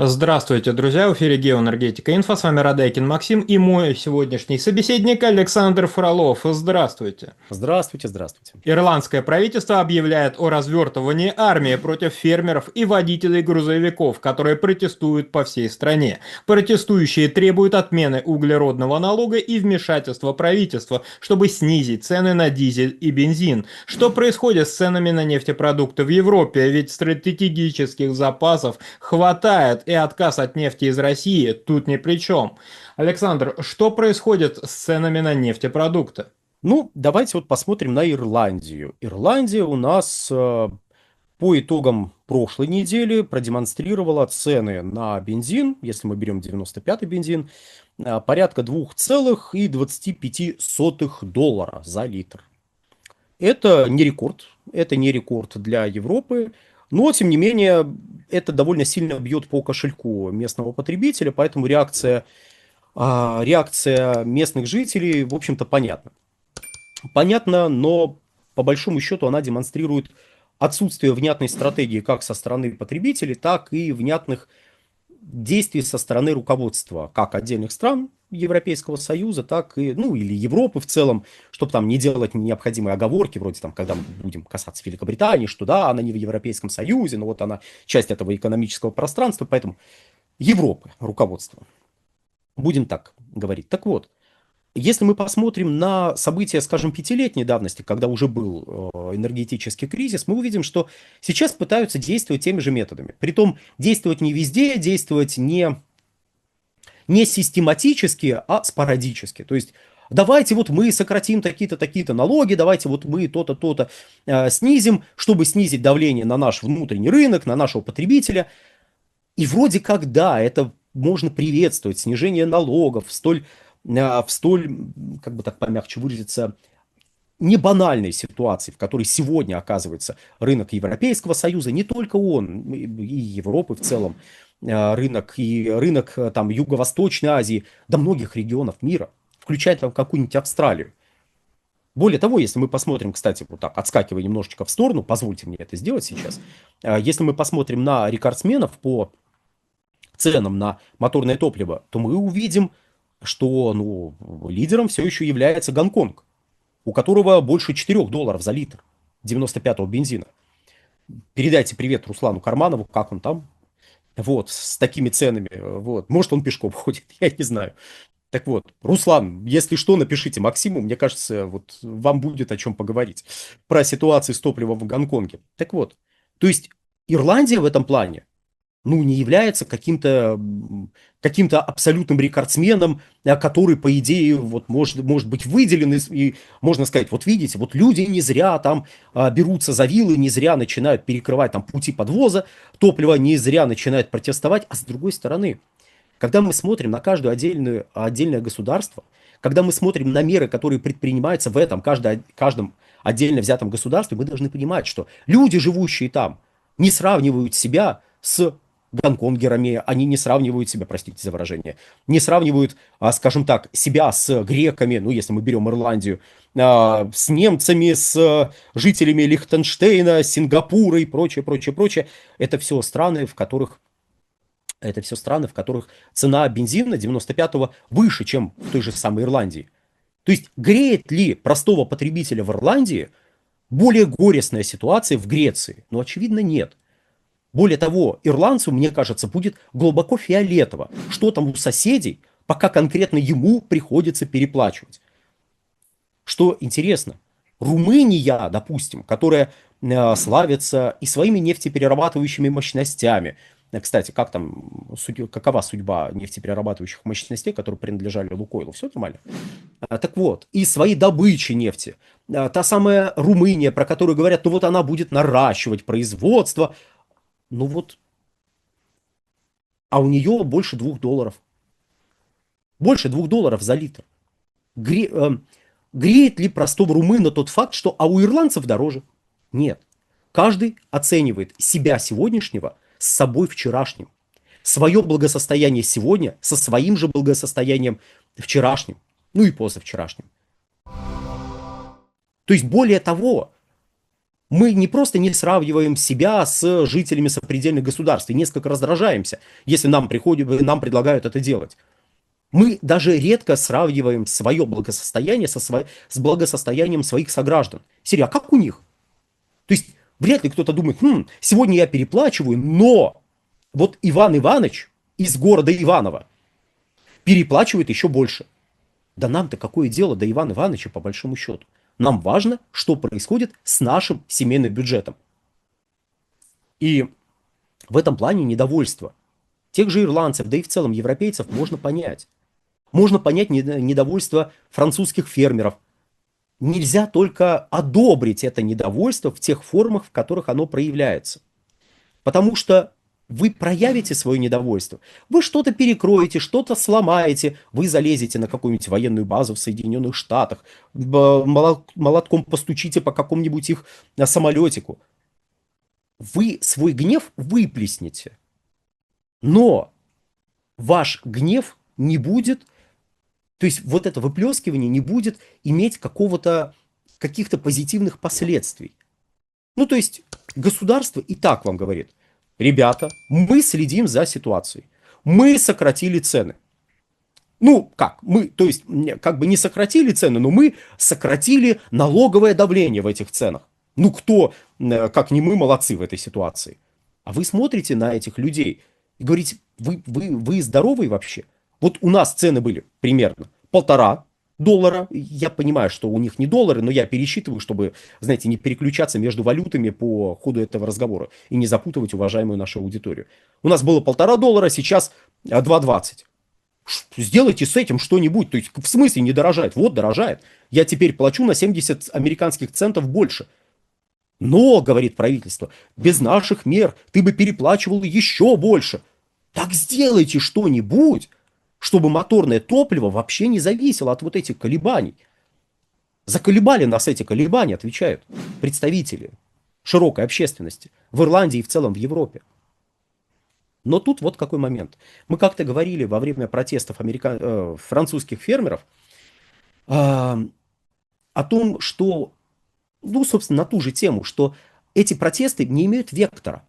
Здравствуйте, друзья! В эфире Геоэнергетика Инфо. С вами Радейкин Максим и мой сегодняшний собеседник Александр Фролов. Здравствуйте! Здравствуйте, здравствуйте. Ирландское правительство объявляет о развертывании армии против фермеров и водителей грузовиков, которые протестуют по всей стране. Протестующие требуют отмены углеродного налога и вмешательства правительства, чтобы снизить цены на дизель и бензин. Что происходит с ценами на нефтепродукты в Европе? Ведь стратегических запасов хватает, и отказ от нефти из России тут ни при чем. Александр, что происходит с ценами на нефтепродукты? Ну, давайте вот посмотрим на Ирландию. Ирландия у нас по итогам прошлой недели продемонстрировала цены на бензин, если мы берем 95-й бензин, порядка 2,25 доллара за литр. Это не рекорд для Европы, но, тем не менее, это довольно сильно бьет по кошельку местного потребителя, поэтому реакция местных жителей, в общем-то, понятна. Понятно, но по большому счету она демонстрирует отсутствие внятной стратегии как со стороны потребителей, так и внятных действий со стороны руководства как отдельных стран Европейского Союза, так и, ну, или Европы в целом, чтобы там не делать необходимые оговорки, вроде там, когда мы будем касаться Великобритании, что да, она не в Европейском Союзе, но вот она часть этого экономического пространства, поэтому Европы, руководство. Будем так говорить. Так вот, если мы посмотрим на события, скажем, пятилетней давности, когда уже был энергетический кризис, мы увидим, что сейчас пытаются действовать теми же методами. Притом действовать не везде, действовать не систематически, а спорадически. То есть давайте вот мы сократим такие-то, такие-то налоги, давайте вот мы то-то, то-то снизим, чтобы снизить давление на наш внутренний рынок, на нашего потребителя. И вроде как да, это можно приветствовать, снижение налогов в столь, как бы так помягче выразиться, не банальной ситуации, в которой сегодня оказывается рынок Европейского Союза, не только он, и Европы в целом, рынок там Юго-Восточной Азии, до многих регионов мира, включая там какую-нибудь Австралию. Более того, если мы посмотрим, кстати, вот так, отскакивая немножечко в сторону, позвольте мне это сделать сейчас, если мы посмотрим на рекордсменов по ценам на моторное топливо, то мы увидим, что лидером все еще является Гонконг, у которого больше 4 долларов за литр 95-го бензина. Передайте привет Руслану Карманову, как он там, вот, с такими ценами, вот. Может, он пешком ходит, я не знаю. Так вот, Руслан, если что, напишите Максиму, мне кажется, вот вам будет о чем поговорить про ситуацию с топливом в Гонконге. Так вот, то есть Ирландия в этом плане не является каким-то абсолютным рекордсменом, который, по идее, вот может быть выделен, и можно сказать, вот видите, вот люди не зря там берутся за вилы, не зря начинают перекрывать там пути подвоза топлива, не зря начинают протестовать, а с другой стороны, когда мы смотрим на каждое отдельное государство, когда мы смотрим на меры, которые предпринимаются в каждом отдельно взятом государстве, мы должны понимать, что люди, живущие там, не сравнивают себя с гонконгерами, они не сравнивают себя, простите за выражение, не сравнивают, скажем так, себя с греками, если мы берем Ирландию, с немцами, с жителями Лихтенштейна, Сингапура и прочее, прочее, прочее. Это все страны, в которых цена бензина 95-го выше, чем в той же самой Ирландии. То есть греет ли простого потребителя в Ирландии более горестная ситуация в Греции? Очевидно, нет. Более того, ирландцу, мне кажется, будет глубоко фиолетово, что там у соседей, пока конкретно ему приходится переплачивать. Что интересно, Румыния, допустим, которая славится и своими нефтеперерабатывающими мощностями. Кстати, какова судьба нефтеперерабатывающих мощностей, которые принадлежали Лукойлу? Все нормально? Так вот, и своей добычи нефти. Та самая Румыния, про которую говорят, вот она будет наращивать производство. А у нее больше 2 долларов. Больше 2 долларов за литр. Греет ли простого румына тот факт, что у ирландцев дороже? Нет. Каждый оценивает себя сегодняшнего с собой вчерашним. Свое благосостояние сегодня со своим же благосостоянием вчерашним. И позавчерашним. То есть, более того, Мы не просто не сравниваем себя с жителями сопредельных государств и несколько раздражаемся, если нам предлагают это делать. Мы даже редко сравниваем свое благосостояние с благосостоянием своих сограждан. Серия, а как у них? То есть вряд ли кто-то думает, сегодня я переплачиваю, но вот Иван Иванович из города Иваново переплачивает еще больше. Да нам-то какое дело до Ивана Ивановича по большому счету? Нам важно, что происходит с нашим семейным бюджетом. И в этом плане недовольство тех же ирландцев, да и в целом европейцев можно понять. Можно понять недовольство французских фермеров. Нельзя только одобрить это недовольство в тех формах, в которых оно проявляется. Потому что вы проявите свое недовольство, вы что-то перекроете, что-то сломаете, вы залезете на какую-нибудь военную базу в Соединенных Штатах, молотком постучите по какому-нибудь их самолетику. Вы свой гнев выплеснете, но ваш гнев не будет, то есть вот это выплескивание не будет иметь каких-то позитивных последствий. Ну, то есть государство и так вам говорит: ребята, мы следим за ситуацией, мы сократили цены. Ну, то есть, как бы не сократили цены, но мы сократили налоговое давление в этих ценах. Ну, кто, как не мы, молодцы в этой ситуации. А вы смотрите на этих людей и говорите: вы здоровые вообще? Вот у нас цены были примерно $1,5. Я понимаю, что у них не доллары, но я пересчитываю, чтобы, знаете, не переключаться между валютами по ходу этого разговора и не запутывать уважаемую нашу аудиторию. У нас было $1,5, сейчас 2,20. Сделайте с этим что-нибудь. То есть, в смысле не дорожает? Вот дорожает. Я теперь плачу на 70 американских центов больше. Но, говорит правительство, без наших мер ты бы переплачивал еще больше. Так сделайте что-нибудь, чтобы моторное топливо вообще не зависело от вот этих колебаний. Заколебали нас эти колебания, отвечают представители широкой общественности в Ирландии и в целом в Европе. Но тут вот какой момент. Мы как-то говорили во время протестов французских фермеров о том, что, ну, собственно, на ту же тему, что эти протесты не имеют вектора.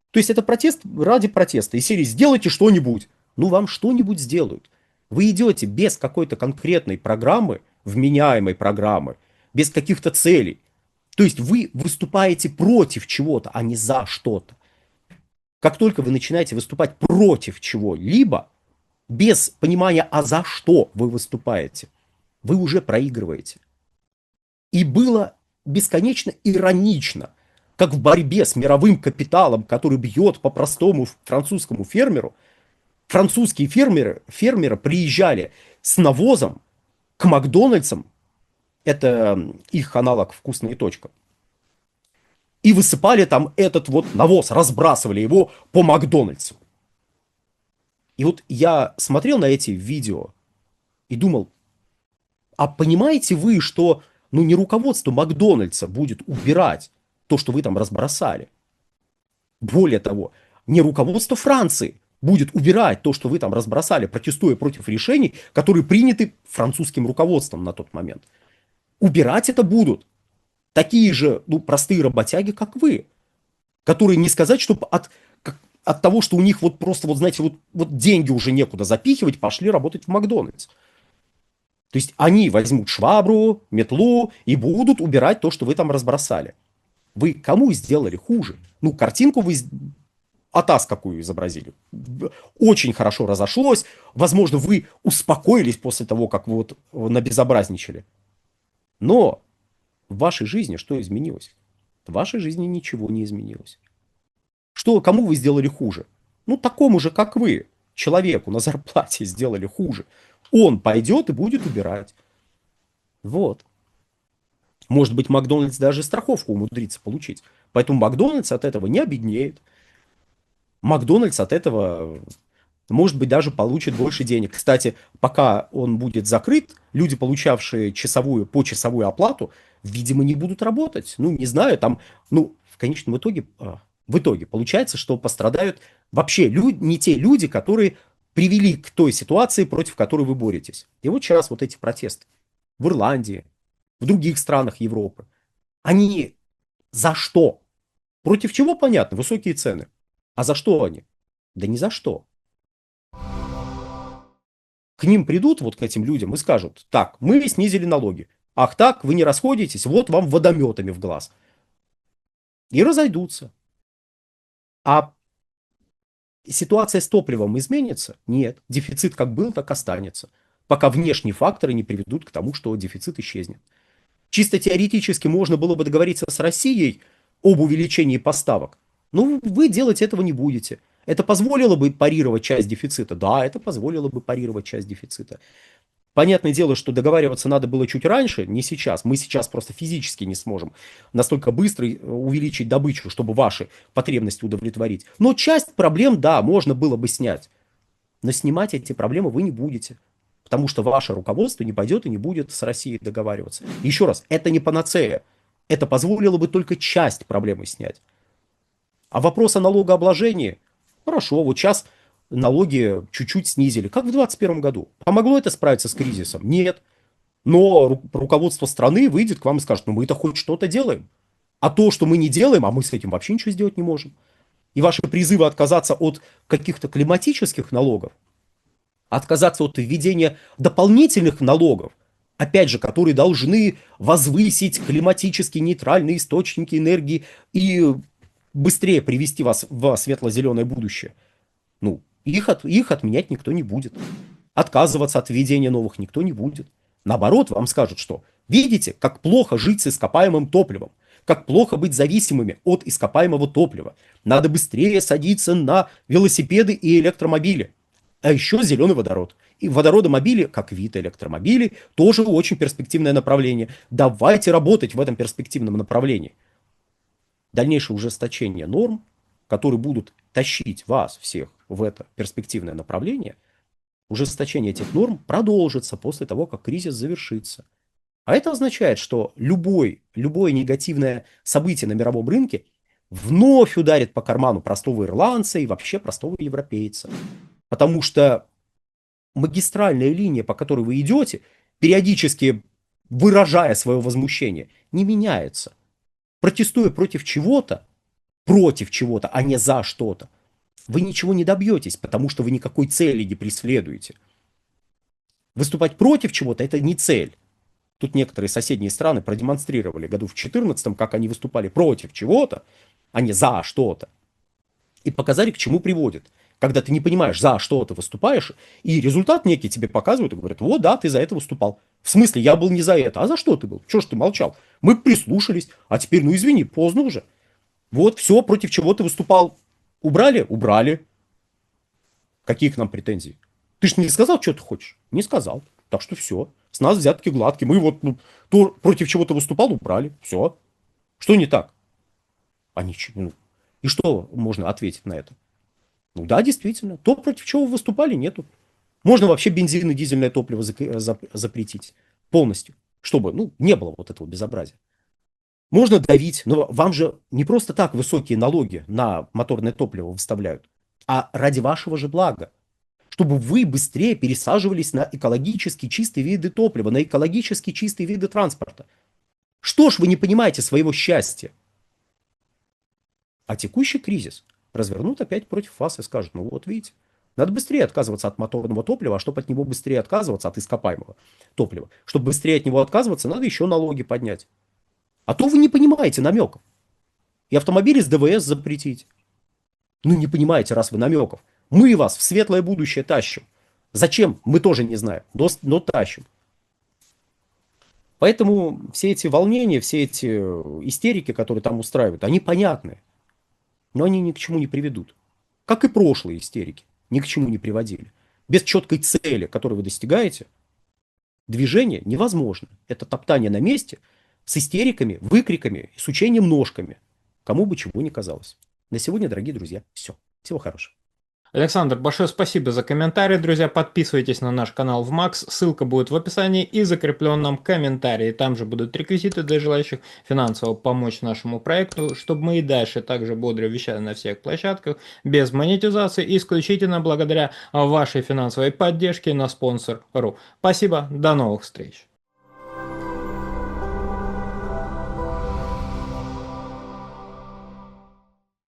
То есть это протест ради протеста. Из серии «сделайте что-нибудь». Ну, вам что-нибудь сделают. Вы идете без какой-то конкретной программы, вменяемой программы, без каких-то целей. То есть вы выступаете против чего-то, а не за что-то. Как только вы начинаете выступать против чего-либо, без понимания, а за что вы выступаете, вы уже проигрываете. И было бесконечно иронично, как в борьбе с мировым капиталом, который бьет по простому французскому фермеру, французские фермеры приезжали с навозом к Макдональдсам, это их аналог «Вкусная точка», и высыпали там этот вот навоз, разбрасывали его по Макдональдсу. И вот я смотрел на эти видео и думал: а понимаете вы, что не руководство Макдональдса будет убирать то, что вы там разбросали? Более того, не руководство Франции будет убирать то, что вы там разбросали, протестуя против решений, которые приняты французским руководством на тот момент. Убирать это будут такие же, простые работяги, как вы, которые не сказать, что от того, что у них вот просто, вот знаете, вот деньги уже некуда запихивать, пошли работать в Макдональдс. То есть они возьмут швабру, метлу и будут убирать то, что вы там разбросали. Вы кому сделали хуже? Картинку вы атас какую изобразили. Очень хорошо разошлось. Возможно, вы успокоились после того, как вы вот набезобразничали. Но в вашей жизни что изменилось? В вашей жизни ничего не изменилось. Кому вы сделали хуже? Такому же, как вы, человеку на зарплате сделали хуже. Он пойдет и будет убирать. Вот. Может быть, Макдональдс даже страховку умудрится получить. Поэтому Макдональдс от этого не обеднеет. Макдональдс от этого, может быть, даже получит больше денег. Кстати, пока он будет закрыт, люди, получавшие почасовую оплату, видимо, не будут работать. Не знаю, там, в конечном итоге, получается, что пострадают вообще не те люди, которые привели к той ситуации, против которой вы боретесь. И вот сейчас вот эти протесты в Ирландии, в других странах Европы, они За что? Против чего, понятно, высокие цены. А за что они? Да ни за что. К ним придут, вот к этим людям, и скажут: так, мы снизили налоги. Ах так, вы не расходитесь, вот вам водометами в глаз. И разойдутся. А ситуация с топливом изменится? Нет. Дефицит как был, так останется. Пока внешние факторы не приведут к тому, что дефицит исчезнет. Чисто теоретически можно было бы договориться с Россией об увеличении поставок. Но вы делать этого не будете. Это позволило бы парировать часть дефицита? Да, это позволило бы парировать часть дефицита. Понятное дело, что договариваться надо было чуть раньше, не сейчас. Мы сейчас просто физически не сможем настолько быстро увеличить добычу, чтобы ваши потребности удовлетворить. Но часть проблем, да, можно было бы снять. Но снимать эти проблемы вы не будете. Потому что ваше руководство не пойдет и не будет с Россией договариваться. Еще раз, это не панацея. Это позволило бы только часть проблемы снять. А вопрос о налогообложении? Хорошо, вот сейчас налоги чуть-чуть снизили, как в 2021 году. Помогло это справиться с кризисом? Нет. Но руководство страны выйдет к вам и скажет: ну мы-то хоть что-то делаем. А то, что мы не делаем, а мы с этим вообще ничего сделать не можем. И ваши призывы отказаться от каких-то климатических налогов, отказаться от введения дополнительных налогов, опять же, которые должны возвысить климатически нейтральные источники энергии и быстрее привести вас в светло-зеленое будущее. Ну, их отменять никто не будет. Отказываться от введения новых никто не будет. Наоборот, вам скажут, что видите, как плохо жить с ископаемым топливом, как плохо быть зависимыми от ископаемого топлива. Надо быстрее садиться на велосипеды и электромобили. А еще зеленый водород. И водородомобили, как вид электромобилей, тоже очень перспективное направление. Давайте работать в этом перспективном направлении. Дальнейшее ужесточение норм, которые будут тащить вас всех в это перспективное направление, ужесточение этих норм продолжится после того, как кризис завершится. А это означает, что любое негативное событие на мировом рынке вновь ударит по карману простого ирландца и вообще простого европейца. Потому что магистральная линия, по которой вы идете, периодически выражая свое возмущение, не меняется. Протестуя против чего-то, а не за что-то, вы ничего не добьетесь, потому что вы никакой цели не преследуете. Выступать против чего-то – это не цель. Тут некоторые соседние страны продемонстрировали году в 2014, как они выступали против чего-то, а не за что-то. И показали, к чему приводит. Когда ты не понимаешь, за что ты выступаешь, и результат некий тебе показывают и говорят: вот да, ты за это выступал. В смысле, я был не за это. А за что ты был? Чего ж ты молчал? Мы прислушались, а теперь, ну извини, поздно уже. Вот все, против чего ты выступал. Убрали? Убрали. Какие к нам претензии? Ты ж не сказал, что ты хочешь? Не сказал. Так что все. С нас взятки гладкие. Мы вот то, против чего ты выступал, убрали. Все. Что не так? А ничего. Ну, и что можно ответить на это? Ну да, действительно. То, против чего вы выступали, нету. Можно вообще бензин и дизельное топливо запретить полностью, чтобы не было вот этого безобразия. Можно давить, но вам же не просто так высокие налоги на моторное топливо выставляют, а ради вашего же блага. Чтобы вы быстрее пересаживались на экологически чистые виды топлива, на экологически чистые виды транспорта. Что ж вы не понимаете своего счастья? А текущий кризис развернут опять против вас и скажут: ну вот видите, надо быстрее отказываться от моторного топлива, а чтобы от него быстрее отказываться, от ископаемого топлива, чтобы быстрее от него отказываться, надо еще налоги поднять. А то вы не понимаете намеков. И автомобили с ДВС запретить. Ну не понимаете, раз вы намеков. Мы вас в светлое будущее тащим. Зачем? Мы тоже не знаем, но тащим. Поэтому все эти волнения, все эти истерики, которые там устраивают, они понятны. Но они ни к чему не приведут. Как и прошлые истерики ни к чему не приводили. Без четкой цели, которую вы достигаете, движение невозможно. Это топтание на месте с истериками, выкриками, с учением ножками. Кому бы чего ни казалось. На сегодня, дорогие друзья, все. Всего хорошего. Александр, большое спасибо за комментарий, друзья. Подписывайтесь на наш канал в Макс. Ссылка будет в описании и закрепленном комментарии. Там же будут реквизиты для желающих финансово помочь нашему проекту, чтобы мы и дальше также бодро вещали на всех площадках, без монетизации, исключительно благодаря вашей финансовой поддержке на спонсор.ру. Спасибо, до новых встреч.